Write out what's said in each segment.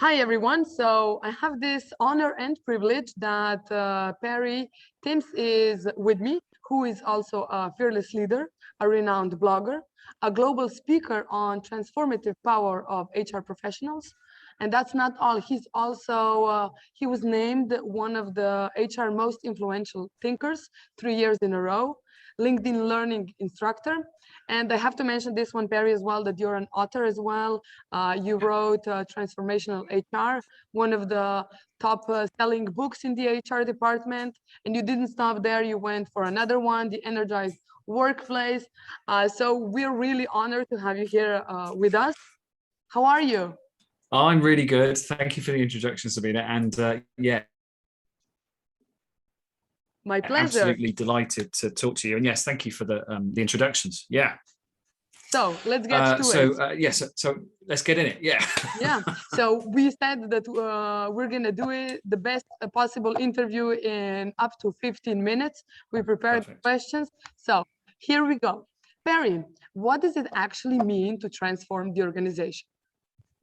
Hi, everyone. So I have this honor and privilege that Perry Timms is with me, who is also a fearless leader, a renowned blogger, a global speaker on transformative power of HR professionals. And that's not all. He's also, he was named one of the HR most influential thinkers 3 years in a row, LinkedIn learning instructor. And I have to mention this one, Perry, as well, that you're an author as well. You wrote Transformational HR, one of the top selling books in the HR department. And you didn't stop there. You went for another one, The Energized Workplace. So we're really honored to have you here with us. How are you? I'm really good. Thank you for the introduction, Sabina. And yeah, My pleasure. Absolutely delighted to talk to you. And yes, thank you for the introductions. Yeah. So let's get to it. Yes, so let's get in it. Yeah. Yeah. So we said that we're going to do it the best possible interview in up to 15 minutes. We prepared questions. So here we go. Perry, what does it actually mean to transform the organization?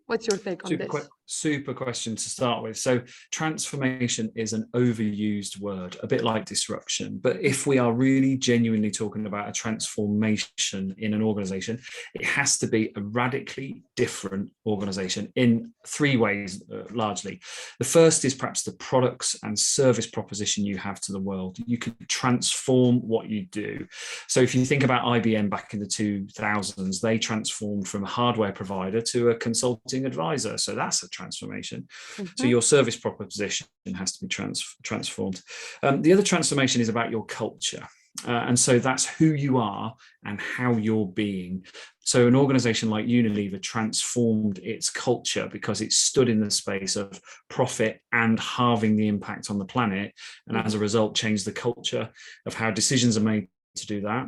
What's your take on this? Super question to start with. So transformation is an overused word, a bit like disruption. But if we are really genuinely talking about a transformation in an organization, it has to be a radically different organization in three ways, largely. The first is perhaps the products and service proposition you have to the world. You can transform what you do. So if you think about IBM back in the 2000s, they transformed from a hardware provider to a consulting advisor. So that's a transformation. So your service proposition has to be transformed. The other transformation is about your culture. And so that's who you are and how you're being. So an organization like Unilever transformed its culture because it stood in the space of profit and halving the impact on the planet. And as a result, changed the culture of how decisions are made to do that.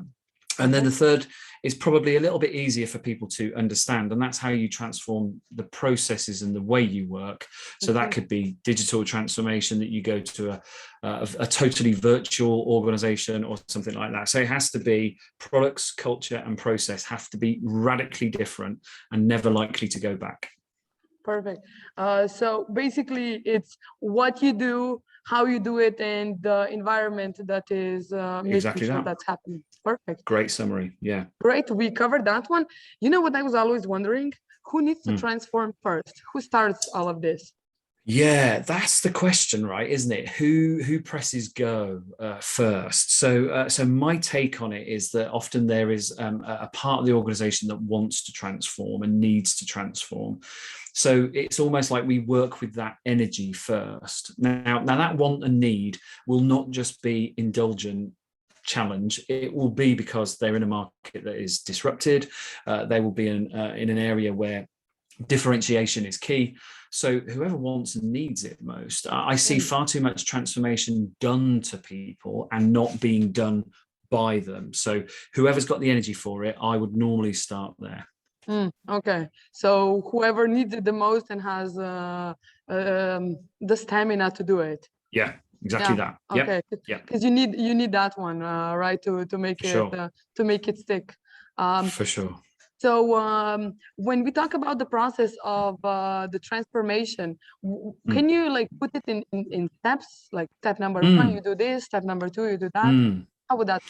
And then the third is probably a little bit easier for people to understand, and that's how you transform the processes and the way you work. So that could be digital transformation, that you go to a totally virtual organization or something like that. So it has to be products, culture, and process have to be radically different and never likely to go back. Perfect. So basically, it's what you do, how you do it, and the environment that is making sure that's happening. Perfect. Great summary. Yeah. Great. We covered that one. You know what I was always wondering? Who needs to transform first? Who starts all of this? Yeah, that's the question, right? Isn't it? Who presses go first? So my take on it is that often there is a part of the organization that wants to transform and needs to transform. So it's almost like we work with that energy first. Now that want and need will not just be indulgent challenge. It will be because they're in a market that is disrupted. They will be in an area where differentiation is key. So whoever wants and needs it most, I see far too much transformation done to people and not being done by them. So whoever's got the energy for it, I would normally start there. Okay, so whoever needs it the most and has the stamina to do it. Yeah, exactly that. Okay, because you need that one, right, to make it stick. For sure. So when we talk about the process of the transformation, can you like put it in steps? Like step number one, you do this. Step number two, you do that. How would that?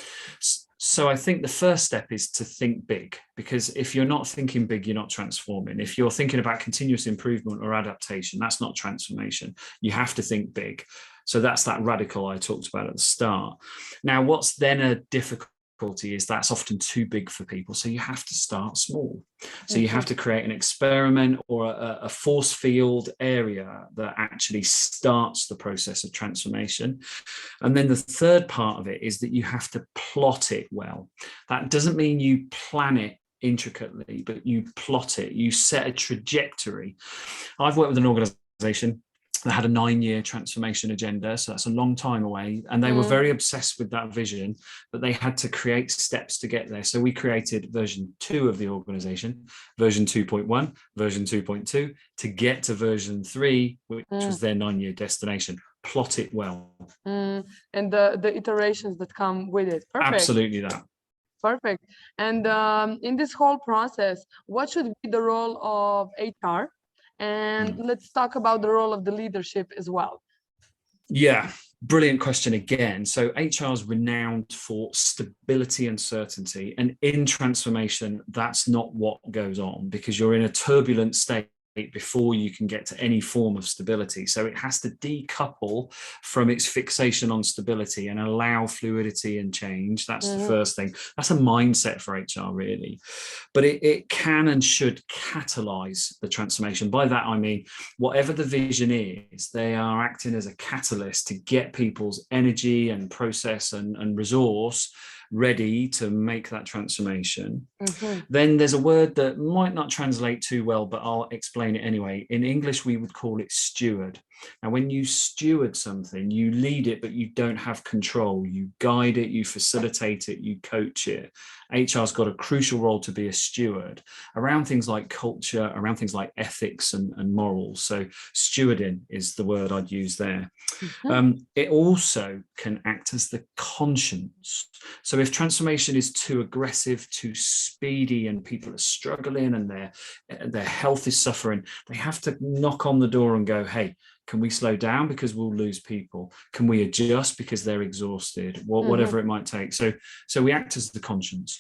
So I think the first step is to think big, because if you're not thinking big, you're not transforming. If you're thinking about continuous improvement or adaptation, that's not transformation. You have to think big. So that's that radical I talked about at the start. Now, what's then a difficult is that's often too big for people. So you have to start small. So you have to create an experiment or a force field area that actually starts the process of transformation. And then the third part of it is that you have to plot it well. That doesn't mean you plan it intricately, but you plot it. You set a trajectory. I've worked with an organization that had a 9-year transformation agenda. So that's a long time away. And they were very obsessed with that vision, but they had to create steps to get there. So we created version 2 of the organization, version 2.1, version 2.2, to get to version 3, which was their 9-year destination. Plot it well. And the iterations that come with it. Perfect. Absolutely that. Perfect. And in this whole process, what should be the role of HR And let's talk about the role of the leadership as well. Yeah, brilliant question again. So HR is renowned for stability and certainty. And in transformation, that's not what goes on, because you're in a turbulent state before you can get to any form of stability. So it has to decouple from its fixation on stability and allow fluidity and change. That's the first thing. That's a mindset for HR, really. But it can and should catalyze the transformation. By that, I mean, whatever the vision is, they are acting as a catalyst to get people's energy and process and resource ready to make that transformation. Then there's a word that might not translate too well, but I'll explain it anyway. In English, we would call it steward. Now, when you steward something, you lead it, but you don't have control. You guide it, you facilitate it, you coach it. HR's got a crucial role to be a steward around things like culture, around things like ethics and morals. So stewarding is the word I'd use there. It also can act as the conscience. So if transformation is too aggressive, too speedy, and people are struggling and their health is suffering, they have to knock on the door and go, hey, can we slow down because we'll lose people? Can we adjust because they're exhausted? Whatever it might take. So we act as the conscience.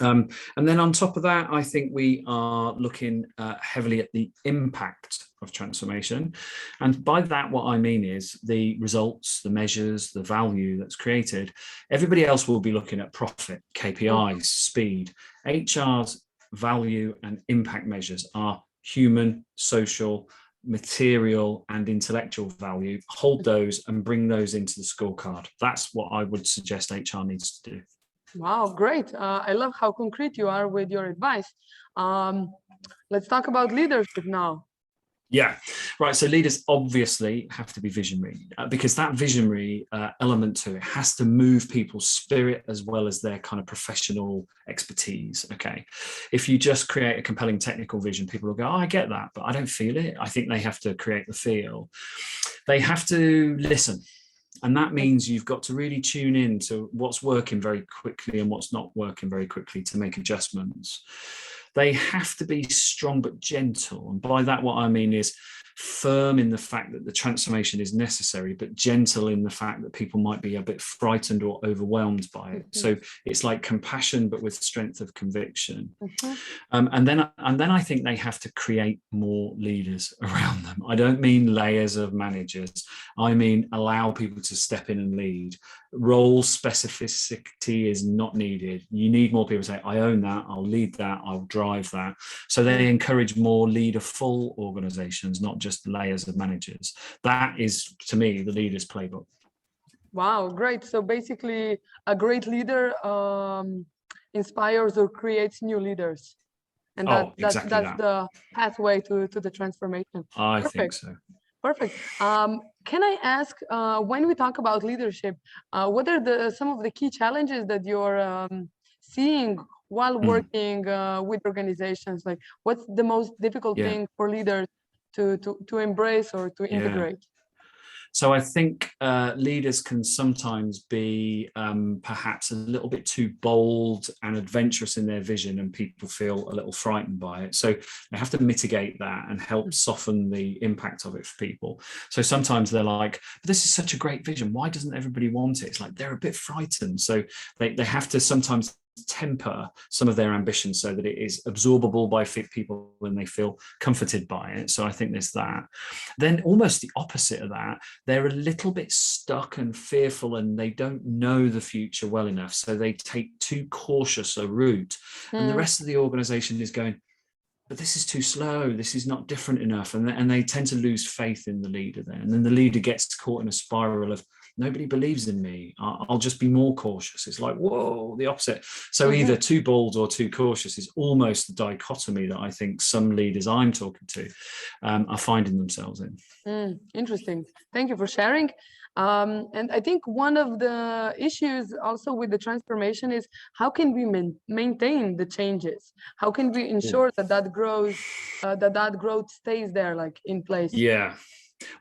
And then on top of that, I think we are looking heavily at the impact of transformation. And by that, what I mean is the results, the measures, the value that's created. Everybody else will be looking at profit, KPIs, speed. HR's value and impact measures are human, social, material and intellectual value. Hold those and bring those into the scorecard. That's what I would suggest HR needs to do. Wow, great. I love how concrete you are with your advice. Let's talk about leadership now. Yeah, right. So leaders obviously have to be visionary, because that visionary element to it has to move people's spirit as well as their kind of professional expertise. Okay. If you just create a compelling technical vision, people will go, oh, I get that, but I don't feel it. I think they have to create the feel. They have to listen. And that means you've got to really tune in to what's working very quickly and what's not working very quickly to make adjustments. They have to be strong but gentle. And by that, what I mean is firm in the fact that the transformation is necessary, but gentle in the fact that people might be a bit frightened or overwhelmed by it. So it's like compassion, but with strength of conviction. And then I think they have to create more leaders around them. I don't mean layers of managers. I mean, allow people to step in and lead. Role specificity is not needed. You need more people to say, I own that, I'll lead that, I'll drive that. So they encourage more leader-full organizations, not just layers of managers. That is, to me, the leader's playbook. Wow, great. So basically, a great leader inspires or creates new leaders. And that's the pathway to the transformation. I think so. Perfect. Can I ask, when we talk about leadership, what are some of the key challenges that you're seeing while working with organizations? Like, what's the most difficult thing for leaders to embrace or to integrate? So I think leaders can sometimes be perhaps a little bit too bold and adventurous in their vision, and people feel a little frightened by it. So they have to mitigate that and help soften the impact of it for people. So sometimes they're like, but this is such a great vision, why doesn't everybody want it? It's like they're a bit frightened. So they have to sometimes temper some of their ambitions so that it is absorbable by people when they feel comforted by it. So I think there's that. Then almost the opposite of that, they're a little bit stuck and fearful and they don't know the future well enough. So they take too cautious a route. And the rest of the organization is going, but this is too slow, this is not different enough. And they tend to lose faith in the leader then. And then the leader gets caught in a spiral of, nobody believes in me, I'll just be more cautious. It's like, whoa, the opposite. So either too bold or too cautious is almost the dichotomy that I think some leaders I'm talking to are finding themselves in. Interesting. Thank you for sharing. And I think one of the issues also with the transformation is how can we maintain the changes? How can we ensure that growth stays there, like in place? Yeah.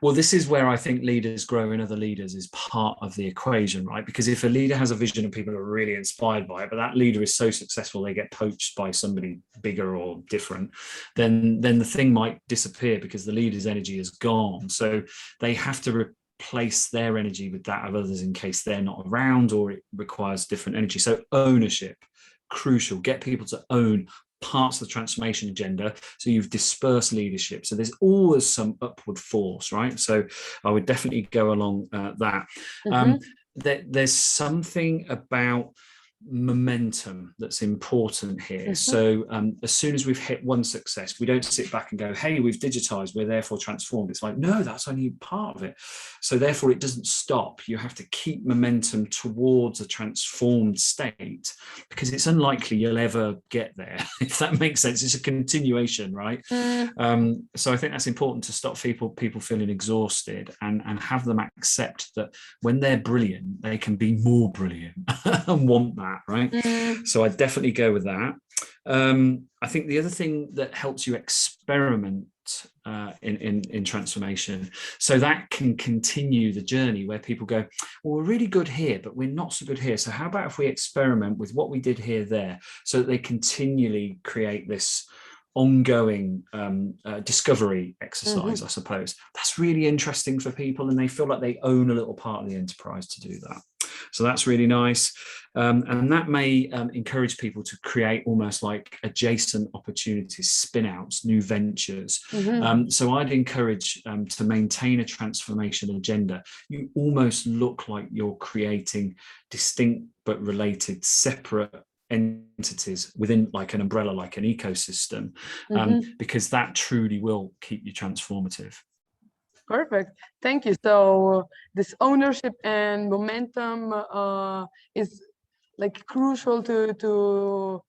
Well, this is where I think leaders grow in other leaders is part of the equation, right? Because if a leader has a vision and people are really inspired by it, but that leader is so successful they get poached by somebody bigger or different, then the thing might disappear because the leader's energy is gone. So they have to replace their energy with that of others in case they're not around or it requires different energy. So ownership, crucial. Get people to own parts of the transformation agenda, so you've dispersed leadership, so there's always some upward force, right? So I would definitely go along that. There's something about momentum that's important here. So as soon as we've hit one success, we don't sit back and go, hey, we've digitized, we're therefore transformed. It's like, no, that's only part of it. So therefore it doesn't stop. You have to keep momentum towards a transformed state, because it's unlikely you'll ever get there, if that makes sense. It's a continuation, right? So I think that's important, to stop people feeling exhausted and have them accept that when they're brilliant, they can be more brilliant and want that. Right. So I definitely go with that. I think the other thing that helps you experiment in transformation, so that can continue the journey where people go, well, we're really good here, but we're not so good here. So how about if we experiment with what we did here, there, so that they continually create this ongoing discovery exercise, I suppose. That's really interesting for people, and they feel like they own a little part of the enterprise to do that. So that's really nice. And that may encourage people to create almost like adjacent opportunities, spin outs, new ventures. So I'd encourage to maintain a transformation agenda. You almost look like you're creating distinct but related separate entities within like an umbrella, like an ecosystem, because that truly will keep you transformative. Perfect. Thank you. So this ownership and momentum is like crucial to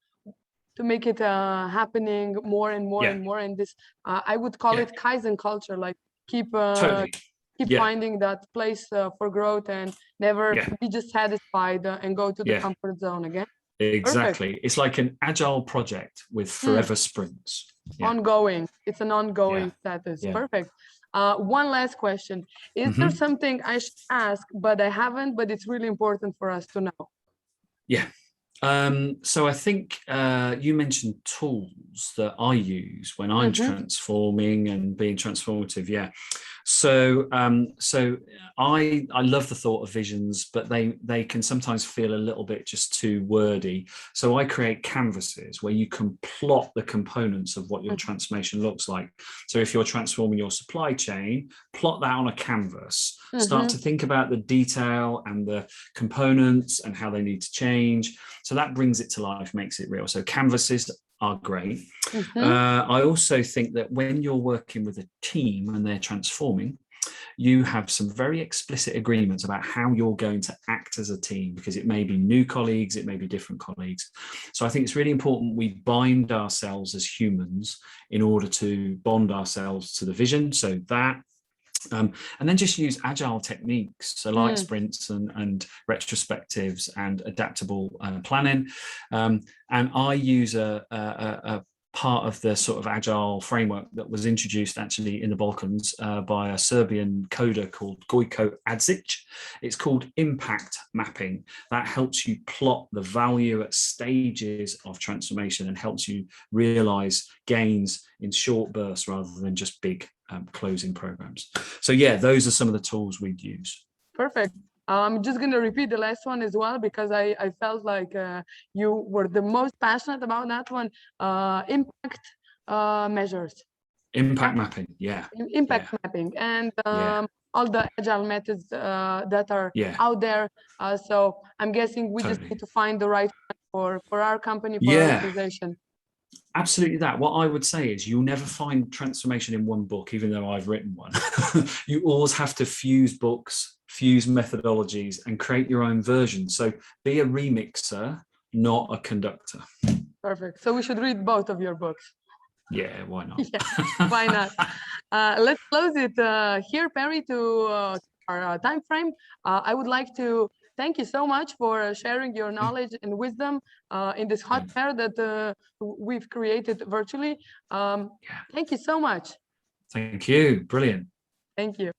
make it happening more and more and more. And this I would call it Kaizen culture. Like keep finding that place for growth and never be just satisfied and go to the comfort zone again. Exactly. Perfect. It's like an agile project with forever sprints. Ongoing. It's an ongoing status. Perfect. One last question. Is there something I should ask, but I haven't, but it's really important for us to know? Yeah. So I think you mentioned tools that I use when I'm transforming and being transformative. Yeah. So I love the thought of visions, but they can sometimes feel a little bit just too wordy. So I create canvases where you can plot the components of what your transformation looks like. So if you're transforming your supply chain, plot that on a canvas. Start to think about the detail and the components and how they need to change. So that brings it to life, makes it real. So canvases are great. I also think that when you're working with a team and they're transforming, you have some very explicit agreements about how you're going to act as a team, because it may be new colleagues, it may be different colleagues. So I think it's really important we bind ourselves as humans in order to bond ourselves to the vision. So that, and then just use agile techniques, so like sprints and retrospectives and adaptable planning. And I use a part of the sort of agile framework that was introduced actually in the Balkans by a Serbian coder called Gojko Adzic. It's called impact mapping. That helps you plot the value at stages of transformation and helps you realize gains in short bursts rather than just big closing programs. So yeah, those are some of the tools we'd use. Perfect. I'm just going to repeat the last one as well, because I felt like you were the most passionate about that one. Impact measures. Impact mapping, Impact mapping. And all the agile methods that are out there. So I'm guessing we just need to find the right one for our company, for our organization. Absolutely that. What I would say is you'll never find transformation in one book, even though I've written one. You always have to fuse books, fuse methodologies, and create your own version. So be a remixer, not a conductor. Perfect. So we should read both of your books. Yeah, why not? Why not? Let's close it here, Perry, to our time frame. I would like to thank you so much for sharing your knowledge and wisdom in this hot pair that we've created virtually. Thank you so much. Thank you. Brilliant. Thank you.